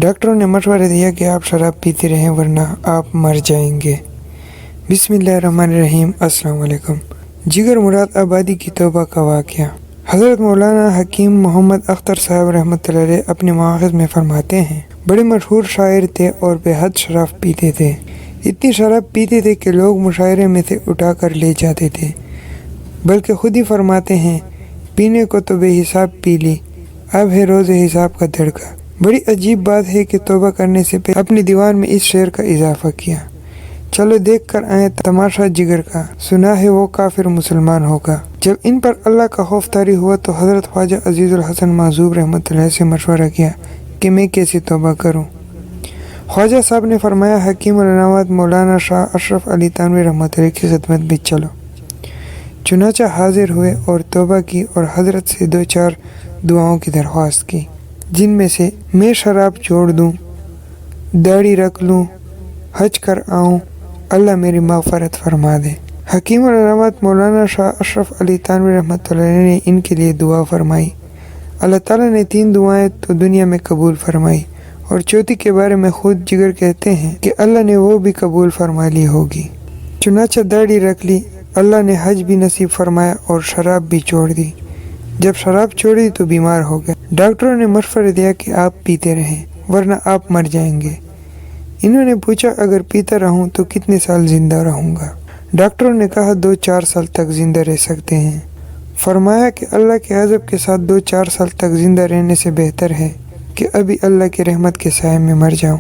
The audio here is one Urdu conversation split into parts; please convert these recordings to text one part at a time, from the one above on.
ڈاکٹروں نے مشورہ دیا کہ آپ شراب پیتے رہیں ورنہ آپ مر جائیں گے۔ بسم اللہ الرحمن الرحیم۔ السلام علیکم۔ جگر مراد آبادی کی توبہ کا واقعہ۔ حضرت مولانا حکیم محمد اختر صاحب رحمۃ اللہ علیہ اپنے مواخذ میں فرماتے ہیں، بڑے مشہور شاعر تھے اور بے حد شراب پیتے تھے۔ اتنی شراب پیتے تھے کہ لوگ مشاعرے میں سے اٹھا کر لے جاتے تھے، بلکہ خود ہی فرماتے ہیں، پینے کو تو بے حساب پی لی، اب ہے روز حساب کا دڑکا۔ بڑی عجیب بات ہے کہ توبہ کرنے سے پہلے اپنے دیوان میں اس شعر کا اضافہ کیا، چلو دیکھ کر آئیں تماشا جگر کا، سنا ہے وہ کافر مسلمان ہوگا۔ جب ان پر اللہ کا خوف طاری ہوا تو حضرت خواجہ عزیز الحسن معذوب رحمۃ اللہ سے مشورہ کیا کہ میں کیسے توبہ کروں۔ خواجہ صاحب نے فرمایا، حکیم الانوار مولانا شاہ اشرف علی تھانوی رحمۃ اللہ کی خدمت میں چلو۔ چنانچہ حاضر ہوئے اور توبہ کی اور حضرت سے 2-4 دعاؤں کی درخواست کی، جن میں سے میں شراب چھوڑ دوں، داڑھی رکھ لوں، حج کر آؤں، اللہ میری مغفرت فرما دے۔ حکیم الانوار مولانا شاہ اشرف علی تھانوی رحمۃ اللہ علیہ نے ان کے لیے دعا فرمائی۔ اللہ تعالیٰ نے 3 دعائیں تو دنیا میں قبول فرمائی اور چوتھی کے بارے میں خود جگر کہتے ہیں کہ اللہ نے وہ بھی قبول فرما لی ہوگی۔ چنانچہ داڑھی رکھ لی، اللہ نے حج بھی نصیب فرمایا اور شراب بھی چھوڑ دی۔ جب شراب چھوڑی تو بیمار ہو گئے۔ ڈاکٹروں نے مشورہ دیا کہ آپ پیتے رہیں ورنہ آپ مر جائیں گے۔ انہوں نے پوچھا، اگر پیتا رہوں تو کتنے سال زندہ رہوں گا؟ ڈاکٹروں نے کہا 2-4 سال تک زندہ رہ سکتے ہیں۔ فرمایا کہ اللہ کے عذاب کے ساتھ 2-4 سال تک زندہ رہنے سے بہتر ہے کہ ابھی اللہ کی رحمت کے سائے میں مر جاؤں۔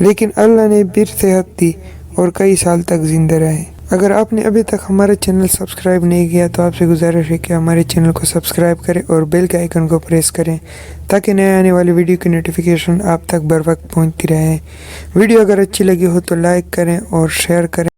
لیکن اللہ نے پھر صحت دی اور کئی سال تک زندہ رہے۔ اگر آپ نے ابھی تک ہمارا چینل سبسکرائب نہیں کیا تو آپ سے گزارش ہے کہ ہمارے چینل کو سبسکرائب کریں اور بیل کے آئیکن کو پریس کریں تاکہ نئے آنے والی ویڈیو کی نوٹیفیکیشن آپ تک بر وقت پہنچتی رہے۔ ویڈیو اگر اچھی لگی ہو تو لائک کریں اور شیئر کریں۔